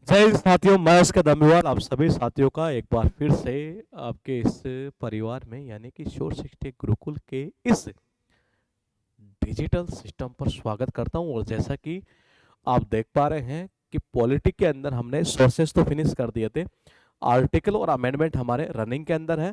जय हिंद साथियों, मैं उसका धन्यवाद आप सभी साथियों का एक बार फिर से आपके इस परिवार में यानी कि शोर शिक्षक गुरुकुल के इस डिजिटल सिस्टम पर स्वागत करता हूं। और जैसा कि आप देख पा रहे हैं कि पॉलिटिक के अंदर हमने सोर्सेस तो फिनिश कर दिए थे, आर्टिकल और अमेंडमेंट हमारे रनिंग के अंदर है।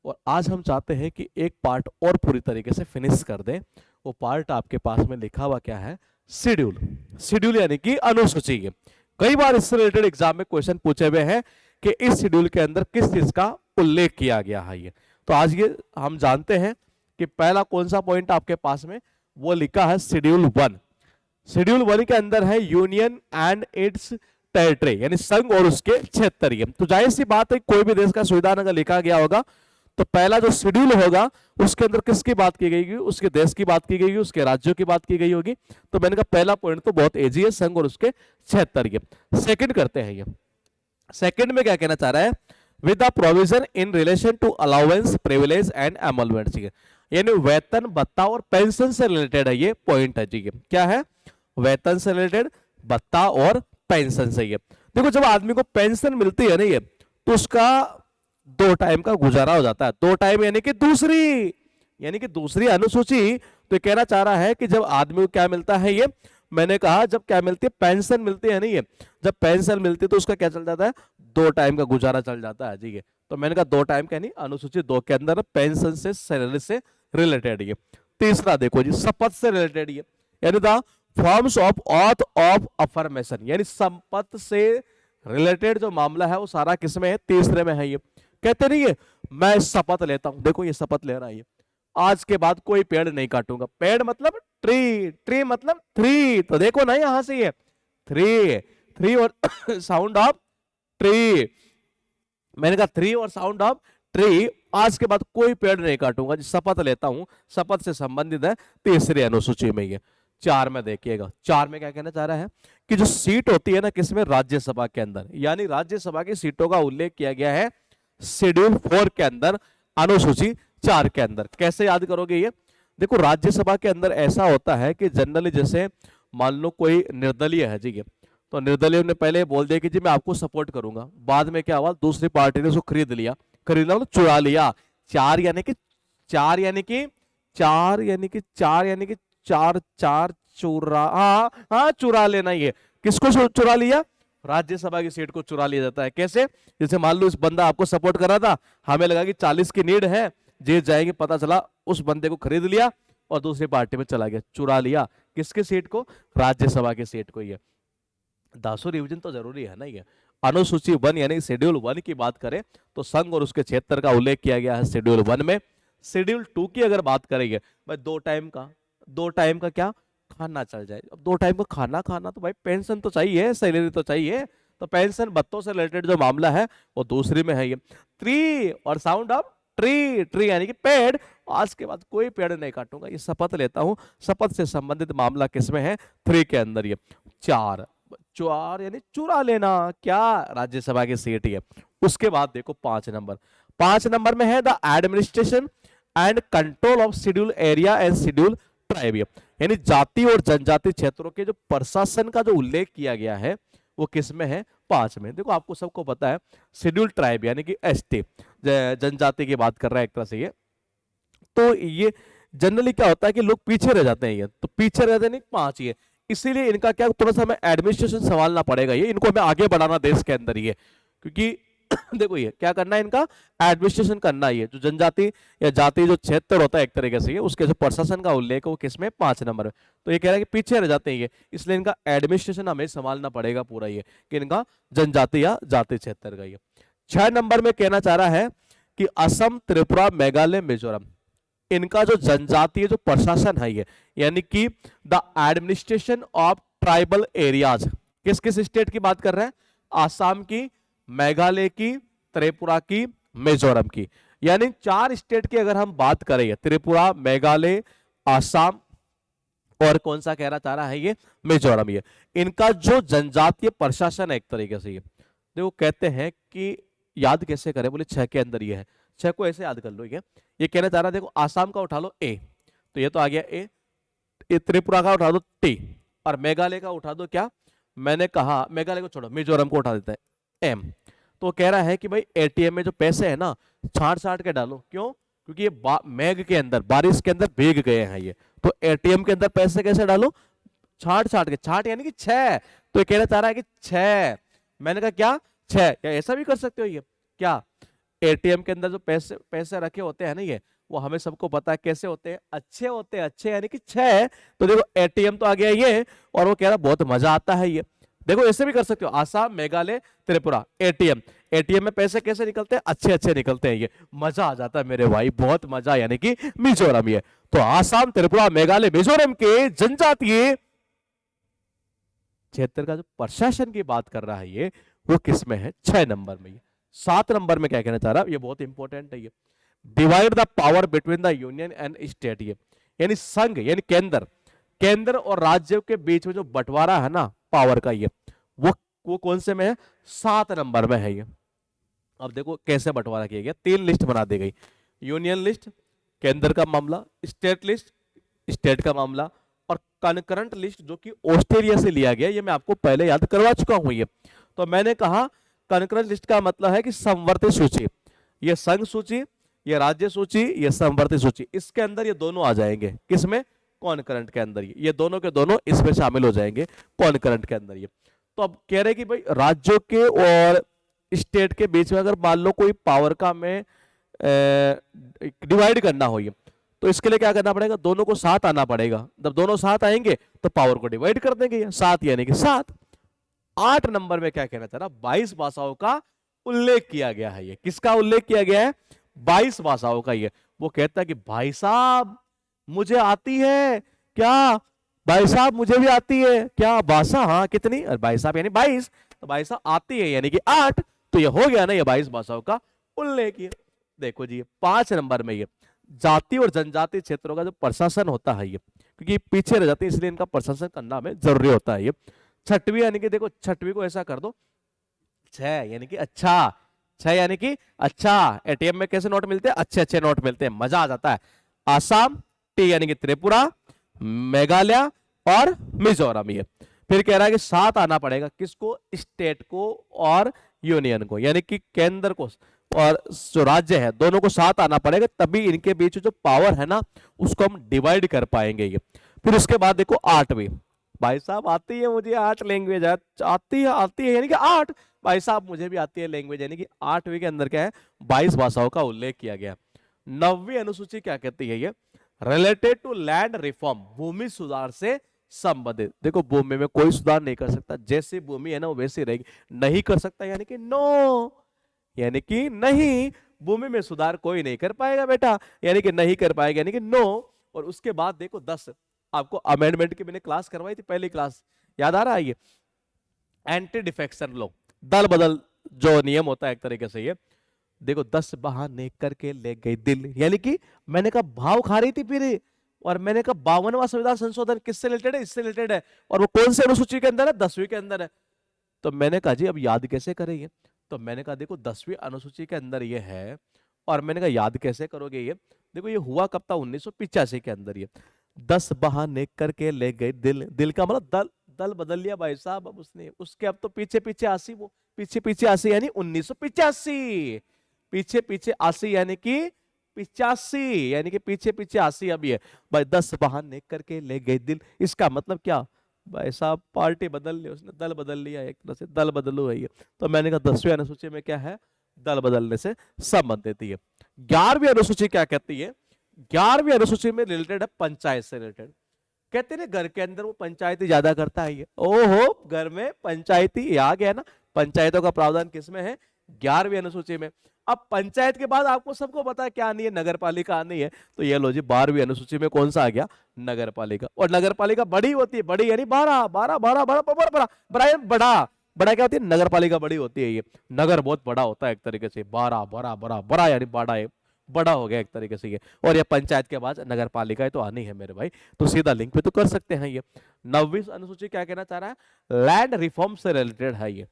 और आज हम चाहते हैं कि एक पार्ट और पूरी तरीके से फिनिश कर दें। वो पार्ट आपके पास में लिखा हुआ क्या है? शेड्यूल। शेड्यूल यानी कि अनुसूची है। कई बार इससे रिलेटेड एग्जाम में क्वेश्चन पूछे हुए हैं कि इस शेड्यूल के अंदर किस चीज का उल्लेख किया गया है। ये तो आज ये हम जानते हैं कि पहला कौन सा पॉइंट आपके पास में वो लिखा है शेड्यूल 1। शेड्यूल 1 के अंदर है यूनियन एंड इट्स टेरिटरी यानी संघ और उसके क्षेत्रीय। तो जाहिर सी बात है, कोई भी देश का संविधान अगर लिखा गया होगा तो पहला जो शेड्यूल होगा उसके अंदर किसकी बात की गई होगी? उसके देश की बात की गई होगी, उसके राज्यों की बात की गई होगी। तो मैंने कहा पहला पॉइंट तो बहुत इजी है, संघ और उसके क्षेत्रीय। सेकंड करते हैं। ये सेकंड में क्या कहना चाह रहा है? With the provision in relation to allowance privilege and emolument. यानी वेतन भत्ता और पेंशन से रिलेटेड है ये पॉइंट है। जी क्या है? वेतन से रिलेटेड, भत्ता और पेंशन से। ये देखो, जब आदमी को पेंशन मिलती है ना ये, तो उसका 2 टाइम का गुजारा हो जाता है। 2 टाइम यानी कि दूसरी अनुसूची तो कहना चाह रहा है कि जब आदमी को क्या मिलता है ये, मैंने कहा जब क्या मिलती है? पेंशन मिलती है नहीं है। जब पेंशन मिलती है तो उसका क्या चल जाता है? 2 टाइम का गुजारा चल जाता है। जी तो मैंने कहा 2 टाइम का नहीं, अनुसूची 2 के अंदर पेंशन से, सैलरी से रिलेटेड। ये तीसरा देखो जी, शपथ से रिलेटेड। ये यानी the forms of auth of affirmation, यानी संपत्ति से रिलेटेड जो मामला है वो सारा किसमें है? तीसरे में है। ये कहते नहीं है मैं शपथ लेता हूं, देखो ये शपथ ले रहा है, ये आज के बाद कोई पेड़ नहीं काटूंगा। पेड़ मतलब ट्री, ट्री मतलब 3। तो देखो ना यहां से ये 3 3 और साउंड ऑफ ट्री। मैंने कहा 3 और साउंड ऑफ ट्री, आज के बाद कोई पेड़ नहीं काटूंगा, शपथ लेता हूं। शपथ से संबंधित है तीसरी अनुसूची में। ये 4 में देखिएगा, 4 में क्या कहना चाह रहा है कि जो सीट होती है ना किसमें? राज्यसभा के अंदर, यानी राज्यसभा की सीटों का उल्लेख किया गया है शेड्यूल 4 के अंदर, अनुसूची 4 के अंदर। कैसे याद करोगे ये? देखो, राज्यसभा के अंदर ऐसा होता है कि जनरली जैसे मान लो कोई निर्दलीय है, जी तो निर्दलीय ने पहले बोल दिया कि जी मैं आपको सपोर्ट करूंगा, बाद में क्या हुआ? दूसरी पार्टी ने उसको खरीद लिया। खरीदना मतलब चुरा लिया। 4 यानी कि 4 यानी कि 4 यानी कि 4 यानी कि 4 4 चुरा, हाँ चुरा लेना। ये किसको चुरा लिया? राज्यसभा की सीट को चुरा लिया जाता है। कैसे? जैसे मान लो इस बंदा आपको सपोर्ट कर रहा था, हमें लगा कि 40 की नीड है, जीत जाएंगे, पता चला उस बंदे को खरीद लिया और दूसरी पार्टी में चला गया, चुरा लिया। किसकी सीट को? राज्यसभा की सीट को। ये दासो रिवीजन तो जरूरी है ना। ये अनुसूची 1 यानी शेड्यूल 1 की बात करें तो संघ और उसके क्षेत्र का उल्लेख किया गया है शेड्यूल 1 में। शेड्यूल 2 की अगर बात करेंगे, भाई 2 टाइम का क्या खाना चल जाए। अब 2 टाइम का खाना खाना तो भाई पेंशन तो चाहिए, सैलरी तो चाहिए। तो पेंशन भत्तों से रिलेटेड जो मामला है वो दूसरी में है। ये 3 और साउंड ऑफ ट्री, ट्री यानी कि पेड़, आज के बाद कोई पेड़ नहीं काटूंगा, ये शपथ लेता हूं। शपथ से संबंधित मामला किसमें है? 3 के अंदर। ये 4 4 यानी चुरा लेना, क्या? राज्यसभा की सीट। है। उसके बाद देखो 5 नंबर। 5 नंबर में है the administration and control of schedule area and schedule tribe. यानी जाति और जनजाति क्षेत्रों के जो प्रशासन का जो उल्लेख किया गया है वो किस में है? 5 में। देखो आपको सबको पता है शेड्यूल ट्राइब यानी कि एसटी, जनजाति की बात कर रहा है एक तरह से। ये तो ये जनरली क्या होता है कि लोग पीछे रह जाते हैं। ये तो पीछे रहते नहीं, 5 ये, इसीलिए इनका क्या थोड़ा सा हमें एडमिनिस्ट्रेशन संभालना पड़ेगा। ये इनको हमें आगे बढ़ाना देश के अंदर। ये क्योंकि देखो ये क्या करना है, इनका एडमिनिस्ट्रेशन करना है। जो जनजाति या जाति जो क्षेत्र होता है एक तरीके से, ये उसके जो प्रशासन का उल्लेख है वो किसमें? 5 नंबर में। तो ये कह रहा है कि पीछे रह जाते हैं ये, इसलिए इनका एडमिनिस्ट्रेशन हमें संभालना पड़ेगा पूरा। ये कि इनका जनजाति या जाति क्षेत्र का। ये 6 नंबर में कहना चाह रहा है कि असम, त्रिपुरा, मेघालय, मिजोरम, इनका जो जनजातीय जो प्रशासन है ये, यानी कि the administration of tribal areas, किस किस स्टेट की बात कर रहे हैं? आसाम की, मेघालय की, त्रिपुरा की, मिजोरम की। यानी 4 स्टेट की अगर हम बात करें, त्रिपुरा, मेघालय, आसाम और कौन सा कहना चाह रहा है ये? मिजोरम। ये इनका जो जनजातीय प्रशासन है एक तरीके से। ये देखो कहते हैं कि याद कैसे करें? बोले 6 के अंदर ये है, 6 को ऐसे याद कर लो। ये कहना चाह रहा है, देखो आसाम का उठा लो ए, तो ये तो आ गया ए। त्रिपुरा का उठा दो टी, और मेघालय का उठा दो क्या? मैंने कहा मेघालय को छोड़ो, मिजोरम को उठा देते हैं एम। तो कह रहा है कि भाई एटीएम में जो पैसे है ना छांट छांट के डालो। क्यों? क्योंकि ये मेघ के अंदर, बारिश के अंदर भीग गए हैं ये, तो एटीएम के अंदर पैसे कैसे डालो? छांट छांट के। छांट यानी कि 6, तो ये कहना चाह रहा है कि 6। मैंने कहा क्या 6? या ऐसा भी कर सकते हो ये क्या, एटीएम के अंदर जो पैसे पैसे रखे होते हैं ना ये, वो हमें सबको पता है कैसे होते हैं, अच्छे होते हैं, अच्छे यानी कि 6। तो देखो एटीएम तो आ गया ये, और वो कह रहा बहुत मजा आता है ये। देखो ऐसे भी कर सकते हो, आसाम, मेघालय, त्रिपुरा, एटीएम। एटीएम में पैसे कैसे निकलते हैं? अच्छे अच्छे निकलते हैं ये, मजा आ जाता है मेरे भाई, बहुत मजा, यानी कि मिजोरम। ये तो आसाम, त्रिपुरा, मेघालय, मिजोरम के जनजातीय क्षेत्र का जो प्रशासन की बात कर रहा है ये, वो किस में है? 6 नंबर में। ये 7 नंबर में क्या कहना चाह रहा है, ये बहुत इंपॉर्टेंट है ये, divide the power between the union and state. ये यानी संघ यानी केंद्र, केंद्र और राज्यों के बीच में जो बंटवारा है ना पावर का, ये वो कौन से में है? 7 नंबर में है ये। अब देखो कैसे बंटवारा किया गया, 3 लिस्ट बना दी गई, यूनियन लिस्ट केंद्र का मामला, स्टेट लिस्ट स्टेट का मामला, और कनकरेंट लिस्ट जो कि ऑस्ट्रेलिया से लिया गया। ये मैं आपको पहले याद करवा चुका हूं ये। तो मैंने कहा कनकरेंट लिस्ट का मतलब है कि समवर्ती सूची, ये संघ सूची, ये राज्य सूची, ये समवर्ती सूची, इसके अंदर ये दोनों आ जाएंगे। किसमें? कॉनकरेंट के अंदर। ये दोनों के दोनों इसमें शामिल हो जाएंगे कॉनकरेंट के अंदर ये। तो अब कह रहे कि भाई राज्यों के और स्टेट के बीच में अगर मान लो कोई पावर का में डिवाइड करना हो ये, तो इसके लिए क्या करना पड़ेगा? दोनों को साथ आना पड़ेगा। जब दोनों साथ आएंगे तो पावर को डिवाइड कर देंगे, 7 यानी कि 7। 8 नंबर में क्या कहना चाह रहा? 22 भाषाओं का उल्लेख किया गया है। ये किसका उल्लेख किया गया है? 22 भाषाओं का। ये वो कहता है कि भाई साहब मुझे आती है क्या? भाई साहब मुझे भी आती है क्या भाषा? हाँ कितनी? और भाई साहब यानी 22, तो भाई साहब आती है यानी कि 8, तो ये हो गया ना, ये 22 भाषाओं का उल्लेख। ये देखो जी 5 नंबर में ये जाति और जनजाति क्षेत्रों का जो प्रशासन होता है ये, क्योंकि पीछे रह जाते हैं इसलिए इनका प्रशासन करना हमें जरूरी होता है ये। 6वीं यानी कि देखो 6वीं को ऐसा कर दो 6 यानी कि अच्छा, 6 यानी कि अच्छा। एटीएम में कैसे नोट मिलते हैं? अच्छे अच्छे नोट मिलते हैं, मजा आ जाता है। आसाम, टी यानी कि त्रिपुरा, मेघालय और मिजोरम। ये फिर कह रहा है कि 7 आना पड़ेगा किसको? स्टेट को और यूनियन को, यानी कि केंद्र को और जो राज्य है, दोनों को 7 आना पड़ेगा, तभी इनके बीच जो पावर है ना उसको हम डिवाइड कर पाएंगे ये। फिर उसके बाद देखो 8वीं, भाई साहब आती है मुझे 8 लैंग्वेज आती है यानी कि 8। भाई साहब मुझे भी आती है लैंग्वेज, यानी कि 8वीं के अंदर क्या है? 22 भाषाओं का उल्लेख किया गया। 9वीं अनुसूची क्या कहती है? ये रिलेटेड टू लैंड रिफॉर्म, भूमि सुधार से संबंधित। देखो भूमि में कोई सुधार नहीं कर सकता, जैसी भूमि है ना वो वैसी रहेगी। नहीं कर सकता यानी कि नो, यानी कि नहीं, भूमि में सुधार कोई नहीं कर पाएगा बेटा, यानी कि नहीं कर पाएगा यानी कि नो। और उसके बाद देखो 10, आपको अमेंडमेंट की मैंने क्लास करवाई थी, पहली क्लास, याद आ रहा है? ये एंटी डिफेक्शन लॉ, दल बदल जो नियम होता है एक तरीके से। ये देखो 10 बहाने करके ले गई दिल, यानी कि मैंने कहा भाव खा रही थी फिर, और मैंने कहा 52वां संविधान संशोधन किससे रिलेटेड है? इससे रिलेटेड है। और वो कौन से अनुसूची के अंदर है? 10वीं के अंदर है। तो मैंने कहा जी अब याद कैसे करेंगे? तो मैंने कहा देखो 10वीं अनुसूची के अंदर ये है, और मैंने कहा याद कैसे करोगे? ये देखो ये हुआ कब था? 1985 के अंदर। ये 10 बहाने करके ले गए दिल, दिल का मतलब दल, दल बदल लिया भाई साहब अब उसने। उसके अब तो पीछे पीछे 80, वो पीछे पीछे 80 यानी 1985, पीछे पीछे 80 यानी कि 85, यानी कि पीछे पीछे 80 अब ये भाई 10 बहाने करके ले गए दिल। इसका मतलब क्या भाई साहब? पार्टी बदल ली उसने, दल बदल लिया, एक तरह से दल बदलू है ये। तो मैंने कहा 10वीं अनुसूची में क्या है? दल बदलने से संबंधित है। 11वीं अनुसूची क्या कहती है? 11वीं अनुसूची में रिलेटेड है पंचायत से रिलेटेड। कहते हैं घर के अंदर वो पंचायती ज्यादा करता है ये, ओहो घर में पंचायती आ गया ना। पंचायतों का प्रावधान किसमें है? 11वीं अनुसूची में। अब पंचायत के बाद आपको सबको पता है क्या आनी है? नगर पालिका आनी है। तो ये लो जी 12वीं अनुसूची में कौन सा आ गया? नगर पालिका। और नगर पालिका बड़ी होती है, बड़ी यानी 12 12 12 12 बड़ा बड़ा बड़ा बड़ा क्या होती है? नगर पालिका बड़ी होती है। ये नगर बहुत बड़ा होता है एक तरीके से, 12 बड़ा बड़ा बड़ा यानी बड़ा है, बड़ा हो गया एक तरीके से ये। और ये पंचायत के बाद नगर पालिका तो आनी है मेरे भाई, तो सीधा लिंक पे तो कर सकते हैं ये। 9वीं अनुसूची क्या कहना चाह रहा है? लैंड रिफॉर्म से रिलेटेड है ये,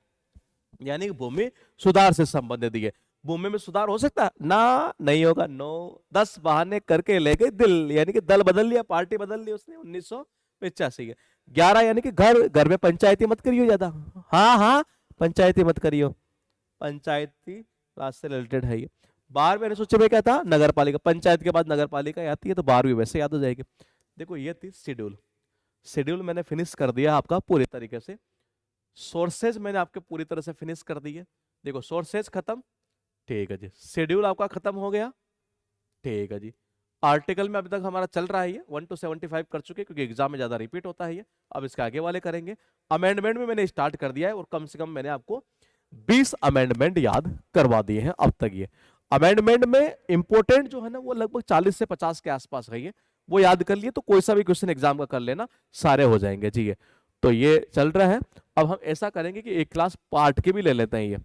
यानी भूमि सुधार से संबंधित। ये भूमि में सुधार हो सकता ना? नहीं होगा, नो। 10 बहाने करके ले गए दिल, यानी कि दल बदल लिया, पार्टी बदल ली उसने 1985 के। 11 यानी कि घर, घर में पंचायती मत करियो ज्यादा, हाँ हाँ पंचायती मत करियो, पंचायती राज से रिलेटेड है ये। 12वें अनुसूची में क्या था, नगर पालिका, पंचायत के बाद नगर पालिका आती है, तो 12वीं वैसे याद हो जाएगी। देखो ये थी शेड्यूल, शेड्यूल मैंने फिनिश कर दिया आपका पूरी तरीके से। सोर्सेज मैंने आपके पूरी तरह से फिनिश कर दिए। देखो सोर्सेज खत्म, ठीक है जी, शेड्यूल आपका खत्म हो गया, ठीक है जी। आर्टिकल में अभी तक हमारा चल रहा है ये 1 to 75 कर चुके, क्योंकि एग्जाम में ज्यादा रिपीट होता है ये। अब इसके आगे वाले करेंगे। अमेंडमेंट में मैंने स्टार्ट कर दिया है, और कम से कम मैंने आपको 20 अमेंडमेंट याद करवा दिए हैं अब तक। ये अमेंडमेंट में इंपोर्टेंट जो है ना, वो लगभग 40 से 50 के आसपास है ये, वो याद कर लिए तो कोई सा भी क्वेश्चन एग्जाम का कर लेना, सारे हो जाएंगे जी। ये तो ये चल रहा है। अब हम ऐसा करेंगे कि एक क्लास पार्ट के भी ले लेते हैं, ये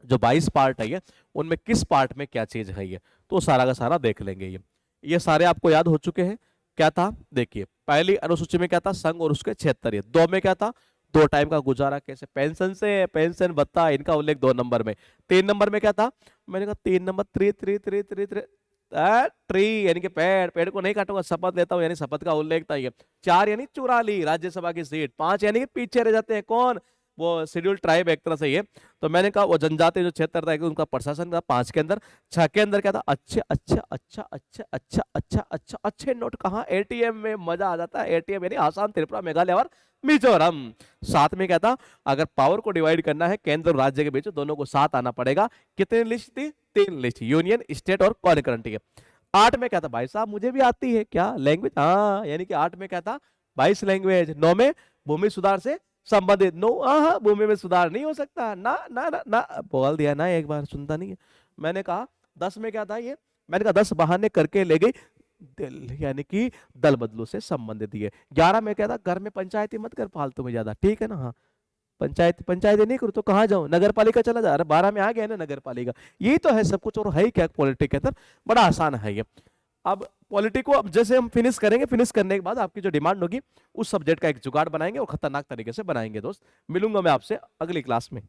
जो 22 पार्ट है ये, उनमें किस पार्ट में क्या चीज है ये, तो सारा का सारा देख लेंगे। ये सारे आपको याद हो चुके हैं। क्या था, देखिए पहली अनुसूची में क्या था, संघ और उसके क्षेत्र। 2 में क्या था, 2 टाइम का गुजारा कैसे, पेंशन से, पेंशन भत्ता, इनका उल्लेख 2 नंबर में। 3 नंबर में क्या था, मैंने कहा 3 number tree tree tree tree tree tree यानी कि पेड़, पेड़ को नहीं काटूंगा, शपथ लेता हूं, यानी शपथ का उल्लेख था ये। 4 यानी चुरा ली राज्यसभा की सीट। 5 यानी कि पीछे रह जाते हैं कौन, वो शेड्यूल ट्राइब एक तरह से ये। तो मैंने कहा वो जनजातीय जो क्षेत्र था उनका प्रशासन का 5 के अंदर। 6 के अंदर क्या था, अच्छे अच्छा अच्छा अच्छा अच्छा अच्छा अच्छा अच्छे नोट कहाँ, एटीएम में मजा आ जाता है, एटीएम यानी आसाम, त्रिपुरा, मेघालय और मिजोरम। 7 में क्या था, अगर पावर को डिवाइड करना है केंद्र और राज्य के बीच, दोनों को साथ आना पड़ेगा। कितनी लिस्ट थी, 3 लिस्ट, यूनियन, स्टेट और कॉन्करेंट। 8 में क्या था, भाई साहब मुझे भी आती है क्या लैंग्वेज, हाँ यानी कि 8 में क्या था, 22 लैंग्वेज। 9 में भूमि सुधार से संबंधित, नो हाँ भूमि में सुधार नहीं हो सकता, ना ना ना ना बोल दिया ना, एक बार सुनता नहीं है। मैंने कहा 10 में क्या था ये, मैंने कहा 10 बहाने करके ले गई दिल, यानी कि दल बदलू से संबंधित ये। 11 में क्या था, घर में पंचायती मत कर फालतू में ज्यादा, ठीक है ना, हाँ पंचायत पंचायत नहीं करूँ तो कहाँ जाऊँ, नगर पालिका चला जा रहा, 12 में आ गया ना नगर पालिका, यही तो है सब कुछ, और है ही क्या पॉलिटिक्स के अंदर, बड़ा आसान है ये। अब पॉलिटी को अब जैसे हम फिनिश करेंगे, फिनिश करने के बाद आपकी जो डिमांड होगी उस सब्जेक्ट का एक जुगाड़ बनाएंगे और खतरनाक तरीके से बनाएंगे दोस्त। मिलूंगा मैं आपसे अगली क्लास में।